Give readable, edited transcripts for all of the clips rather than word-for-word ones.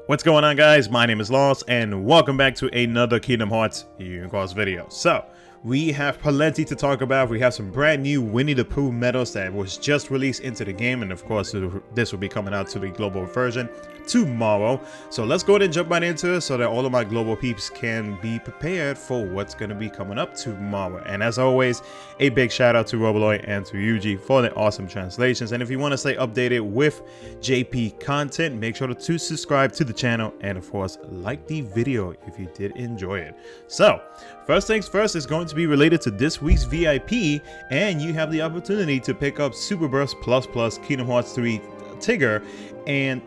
What's going on, guys? My name is Lost and welcome back to another Kingdom Hearts Unicorns video. So we have plenty to talk about. We have some brand new Winnie the Pooh medals that was just released into the game, and of course this will be coming out to the global version tomorrow. So let's go ahead and jump right into it so that all of my global peeps can be prepared for what's going to be coming up tomorrow. And as always, a big shout out to Robloy and to Yuji for the awesome translations. And if you want to stay updated with JP content, make sure to subscribe to the channel and of course like the video if you did enjoy it. So first things first is going to be related to this week's VIP, and you have the opportunity to pick up Super Burst Plus Kingdom Hearts 3 Tigger and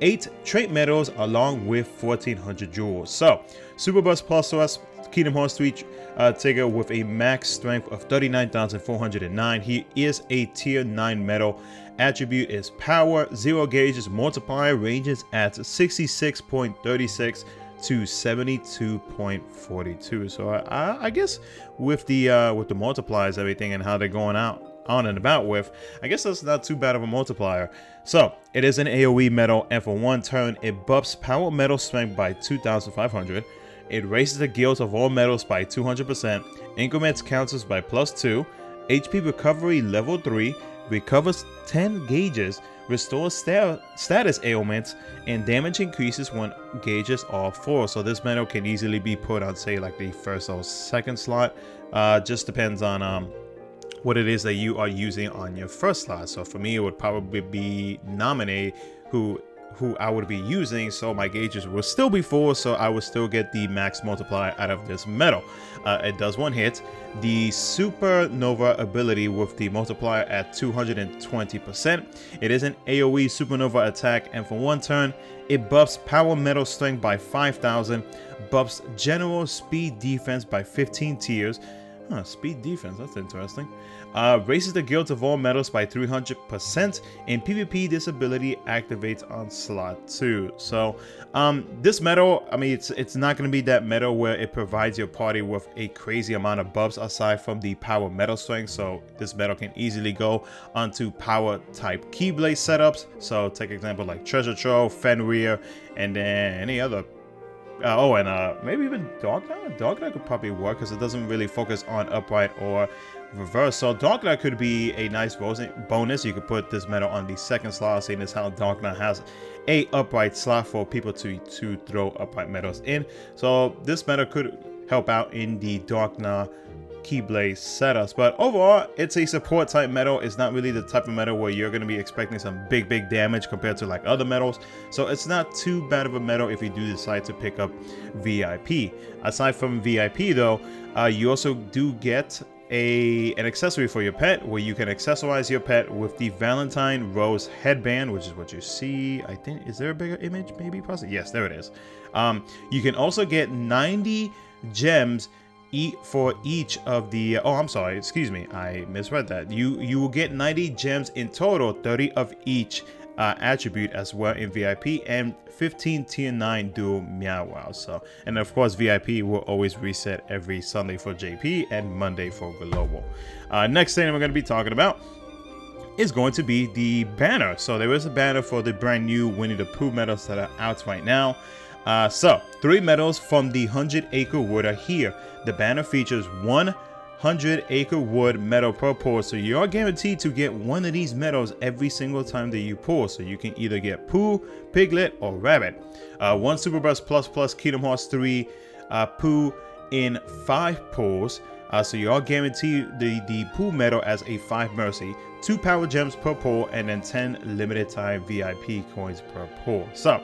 8 trait medals along with 1400 jewels. So Super Burst Plus Kingdom Hearts 3 Tigger with a max strength of 39,409. He is a tier 9 medal. Attribute is power. 0 gauges. Multiplier ranges at 66.36 to 72.42. So I guess with the multipliers, everything, and how they're going out on and about with, I guess that's not too bad of a multiplier. So it is an AoE medal, and for one turn it buffs power medal strength by 2,500. It raises the guild of all medals by 200%, increments counters by +2, HP recovery level 3, recovers 10 gauges, restores status ailments, and damage increases when gauges are full. So this medal can easily be put on, say, like the first or second slot. Just depends on what it is that you are using on your first slot. So for me, it would probably be Nominate, who I would be using, so my gauges will still be full, so I would still get the max multiplier out of this medal. It does one hit. The Supernova ability with the multiplier at 220%. It is an AoE Supernova attack, and for one turn it buffs power metal strength by 5,000, buffs general speed defense by 15 tiers. Speed defense, that's interesting. Raises the guild of all medals by 300%. In PvP, this ability activates on slot 2. So this medal, I mean, it's not going to be that medal where it provides your party with a crazy amount of buffs aside from the power metal strength. So this medal can easily go onto power type Keyblade setups. So take example like Treasure Trove, Fenrir, and then any other. Maybe even Dark Knight. Dark Knight could probably work because it doesn't really focus on upright or reverse. So Dark Knight could be a nice bonus. You could put this medal on the second slot, seeing as how Dark Knight has a upright slot for people to throw upright medals in. So this medal could help out in the Dark Knight Keyblade setups, but overall it's a support type medal. It's not really the type of medal where you're going to be expecting some big damage compared to like other medals, so it's not too bad of a medal if you do decide to pick up VIP. Aside from VIP though, you also do get an accessory for your pet, where you can accessorize your pet with the Valentine Rose headband, which is what you see. I think, is there a bigger image? Maybe, possibly. Yes, there it is. You can also get 90 gems for each of the I'm sorry, excuse me, I misread that. You will get 90 gems in total, 30 of each attribute as well in VIP, and 15 tier 9 dual Meow Wow. So, and of course VIP will always reset every Sunday for JP and Monday for Global. Next thing we're going to be talking about is going to be the banner. So there is a banner for the brand new Winnie the Pooh medals that are out right now. So 3 medals from the 100 Acre Wood are here. The banner features 100 Acre Wood medal per pull, so you are guaranteed to get one of these medals every single time that you pull. So you can either get Pooh, Piglet, or Rabbit. 1 Super Burst Plus Kingdom Hearts 3 Pooh in 5 pulls. So you are guaranteed the Pooh medal as a 5 Mercy, 2 power gems per pull, and then 10 limited time VIP coins per pull. So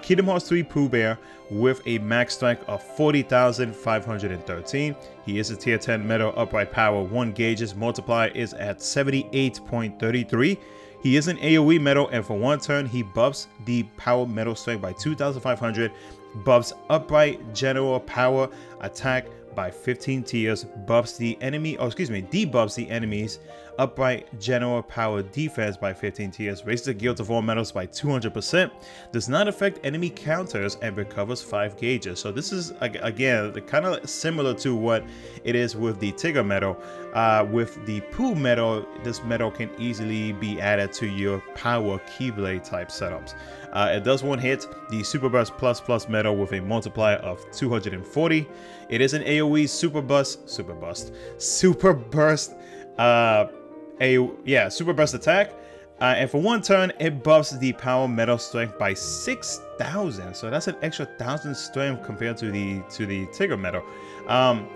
Kingdom Hearts 3 Pooh Bear with a max strength of 40,513. He is a tier 10 medal, upright power 1 gauges, multiplier is at 78.33. He is an AoE medal, and for one turn he buffs the power medal strength by 2,500, buffs upright general power attack by 15 tiers, buffs the enemy, debuffs the enemies upright general power defense by 15 tiers, raises the Guild of All Metals by 200%, does not affect enemy counters, and recovers 5 gauges. So this is, again, kind of similar to what it is with the Tigger medal. With the Pooh medal, this medal can easily be added to your power Keyblade type setups. It does one hit the Super Burst Plus medal with a multiplier of 240. It is an AoE Super Burst attack. And for one turn, it buffs the power metal strength by 6,000. So that's an extra 1,000 strength compared to the Tigger medal.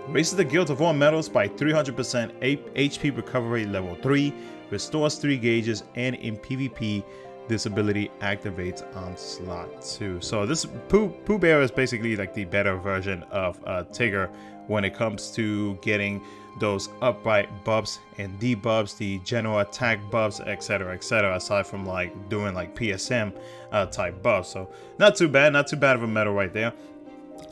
Raises the Guild of All Metals by 300%, HP recovery level 3, restores 3 gauges, and in PvP, this ability activates on slot 2. So this Pooh Bear is basically like the better version of Tigger when it comes to getting those upright buffs and debuffs, the general attack buffs, etc., aside from like doing like PSM type buffs. So not too bad of a medal right there.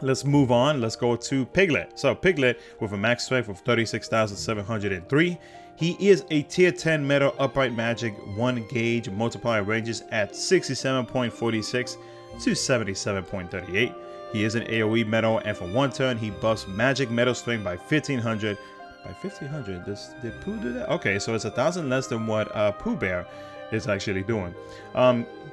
Let's move on. Let's go to Piglet. So Piglet with a max strength of 36,703. He is a tier 10 metal upright magic 1 gauge multiplier, ranges at 67.46 to 77.38. He is an AoE metal, and for one turn he buffs magic metal strength by 1500. By 1500, did Pooh do that? Okay, so it's 1,000 less than what Pooh Bear is actually doing.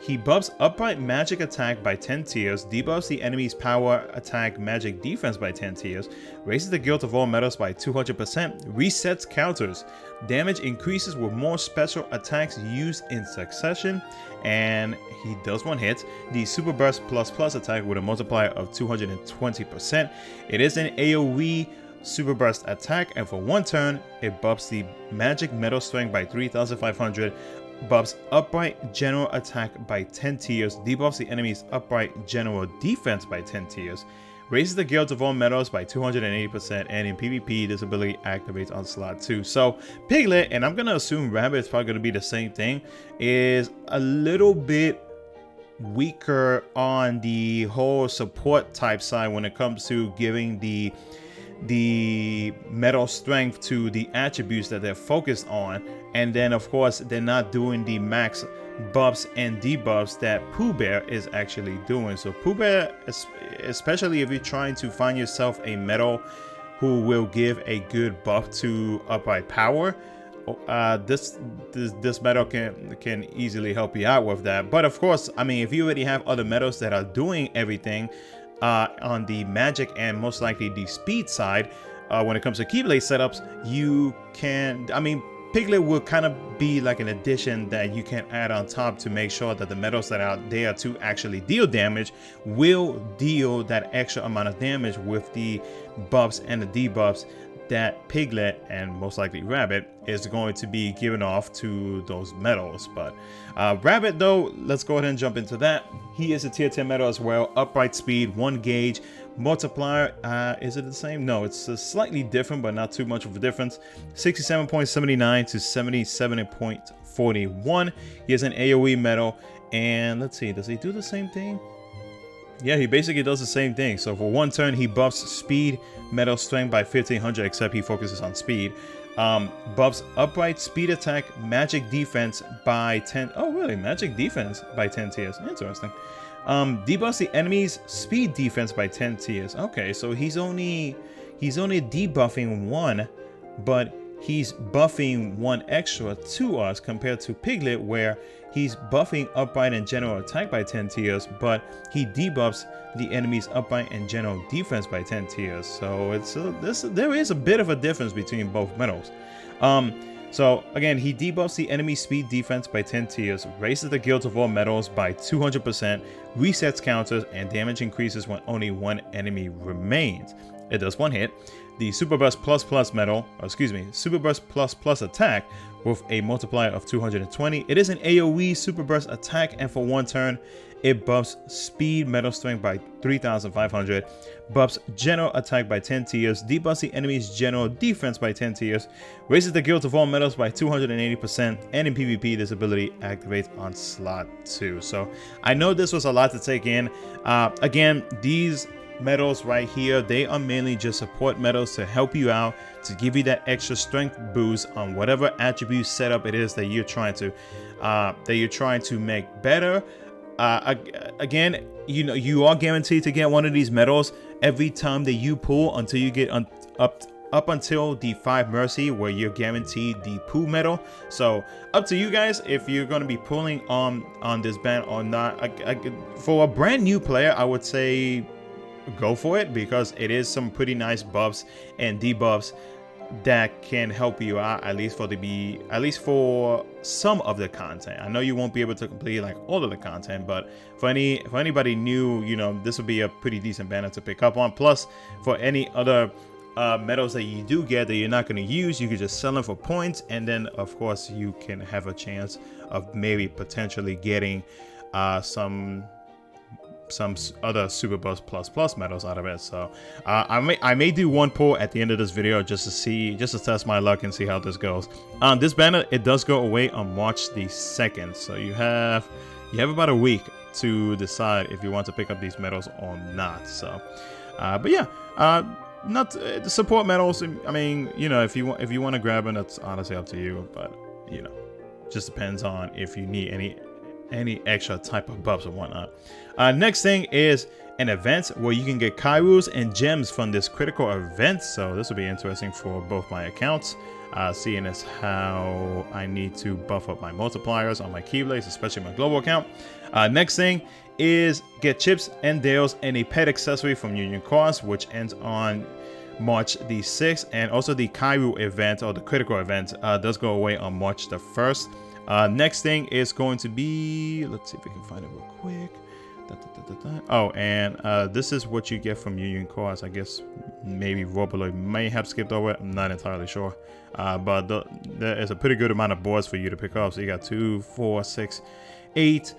He buffs upright magic attack by 10 tiers, debuffs the enemy's power attack magic defense by 10 tiers, raises the Guild of All Metals by 200%, resets counters, damage increases with more special attacks used in succession, and he does one hit the Super Burst Plus attack with a multiplier of 220%. It is an AoE Super Burst attack, and for one turn it buffs the magic metal strength by 3,500, buffs upright general attack by 10 tiers, debuffs the enemy's upright general defense by 10 tiers, raises the Guild of All Metals by 280%, and in PvP this ability activates on slot 2. So Piglet, and I'm gonna assume Rabbit is probably gonna be the same thing, is a little bit weaker on the whole support type side when it comes to giving the metal strength to the attributes that they're focused on, and then of course they're not doing the max buffs and debuffs that Pooh Bear is actually doing. So Pooh Bear, especially if you're trying to find yourself a metal who will give a good buff to upright power, this metal can easily help you out with that. But of course, I mean, if you already have other metals that are doing everything on the magic and most likely the speed side, when it comes to Keyblade setups, you can, I mean, Piglet will kind of be like an addition that you can add on top to make sure that the metals that are there to actually deal damage will deal that extra amount of damage with the buffs and the debuffs that Piglet and most likely Rabbit is going to be giving off to those metals. But Rabbit, though, let's go ahead and jump into that. He is a tier 10 metal as well, upright speed 1 gauge multiplier. Is it the same? No, it's slightly different, but not too much of a difference. 67.79 to 77.41. He is an AoE metal, and let's see, does he do the same thing? Yeah, he basically does the same thing. So for one turn, he buffs speed metal strength by 1500, except he focuses on speed. Buffs upright speed attack magic defense by 10. Oh, really? Magic defense by 10 tiers. Interesting. Debuffs the enemy's speed defense by 10 tiers. Okay, so he's only debuffing 1, but he's buffing 1 extra to us compared to Piglet, where he's buffing upright and general attack by 10 tiers, but he debuffs the enemy's upright and general defense by 10 tiers. So there is a bit of a difference between both metals. So again, he debuffs the enemy speed defense by 10 tiers, raises the Guild of All Metals by 200%, resets counters, and damage increases when only 1 enemy remains. It does 1 hit the Super Burst Super Burst Plus attack with a multiplier of 220. It is an AoE Super Burst attack, and for 1 turn, it buffs speed metal strength by 3,500, buffs general attack by 10 tiers, debuffs the enemy's general defense by 10 tiers, raises the Guild of All Metals by 280%, and in PvP, this ability activates on slot 2. So I know this was a lot to take in. Again, these medals right here, they are mainly just support medals to help you out, to give you that extra strength boost on whatever attribute setup it is that you're trying to make better. Again, you know, you are guaranteed to get one of these medals every time that you pull until you get up until the 5 Mercy, where you're guaranteed the Pooh medal. So up to you guys if you're going to be pulling on this band or not. For a brand new player, I would say go for it, because it is some pretty nice buffs and debuffs that can help you out, at least for some of the content. I know you won't be able to complete like all of the content, but for anybody new, you know, this will be a pretty decent banner to pick up on. Plus, for any other medals that you do get that you're not going to use, you could just sell them for points, and then of course you can have a chance of maybe potentially getting some other super buffs plus medals out of it. So I may do one pull at the end of this video just to test my luck and see how this goes. This banner, it does go away on March the 2nd, so you have about a week to decide if you want to pick up these medals or not. So but yeah, not the support medals, I mean, you know, if you want to grab them, that's honestly up to you, but you know, just depends on if you need any extra type of buffs or whatnot. Next thing is an event where you can get Kairos and gems from this critical event. So this will be interesting for both my accounts, seeing as how I need to buff up my multipliers on my Keyblades, especially my global account. Next thing is get chips and dales and a pet accessory from Union Cross, which ends on March the 6th. And also the Kairu event, or the critical event, does go away on March the 1st. Next thing is going to be, let's see if we can find it real quick. Oh, and this is what you get from Union Cross. I guess maybe Robolo may have skipped over it. I'm not entirely sure. But there is a pretty good amount of boards for you to pick up. So you got 2, 4, 6, 8,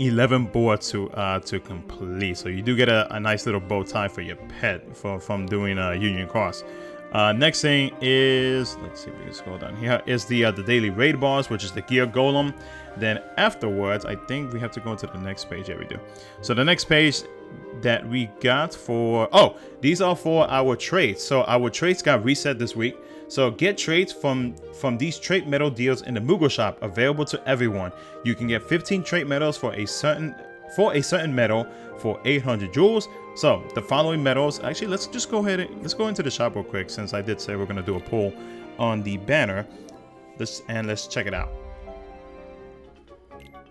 11 boards to complete. So you do get a nice little bow tie for your pet from doing Union Cross. Next thing is, let's see if we can scroll down here, is the daily raid boss, which is the Gear Golem. Then afterwards, I think we have to go to the next page. Yeah, we do. So the next page that we got for, oh, these are for our traits. So our traits got reset this week. So get traits from these trait medal deals in the Moogle shop, available to everyone. You can get 15 trait medals for a certain medal for 800 jewels. So the following medals, actually, let's just go ahead and let's go into the shop real quick, since I did say we're gonna do a poll on the banner. Let's check it out.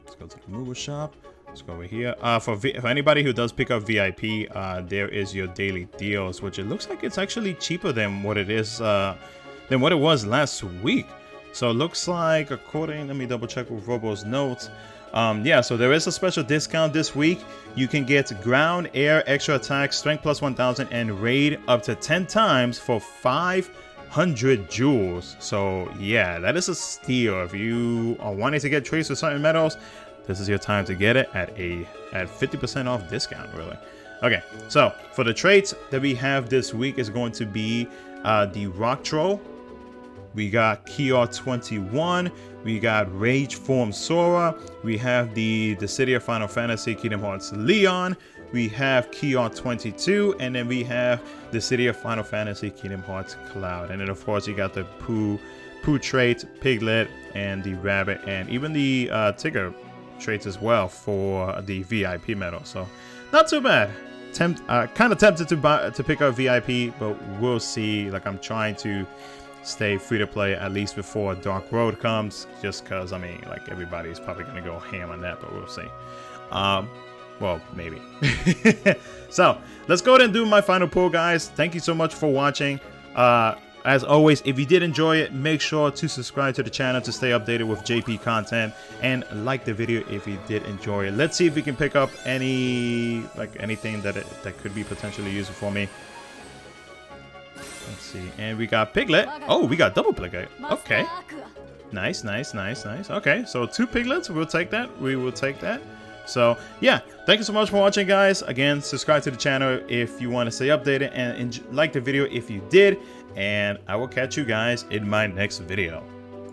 Let's go to the Moogle shop. Let's go over here. For anybody who does pick up VIP, there is your daily deals, which it looks like it's actually cheaper than what it is, than what it was last week. So it looks like, according, let me double check with Robo's notes. Yeah, so there is a special discount this week. You can get ground, air, extra attack, strength plus 1000, and raid up to 10 times for 500 jewels. So yeah, that is a steal. If you are wanting to get traits with certain medals, this is your time to get it at 50% off discount, really. Okay, so for the traits that we have this week is going to be the Rock Troll. We got Kior 21. We got Rage Form Sora. We have the City of Final Fantasy Kingdom Hearts Leon. We have Kior 22, and then we have the City of Final Fantasy Kingdom Hearts Cloud. And then of course you got the Pooh trait, Piglet, and the Rabbit, and even the Tigger traits as well for the VIP medal. So not too bad. Kind of tempted to pick up VIP, but we'll see. Like, I'm trying to stay free to play at least before Dark Road comes, just because, I mean, like, everybody's probably gonna go ham on that, but we'll see. Well, maybe. So let's go ahead and do my final pull, guys. Thank you so much for watching. As always, if you did enjoy it, make sure to subscribe to the channel to stay updated with JP content, and like the video if you did enjoy it. Let's see if we can pick up anything that could be potentially useful for me. Let's see, and we got Piglet. Oh, we got double Piglet. Okay, nice. Okay, so 2 Piglets, we'll take that. We will take that. So yeah, thank you so much for watching, guys. Again, subscribe to the channel if you want to stay updated, and like the video if you did, and I will catch you guys in my next video.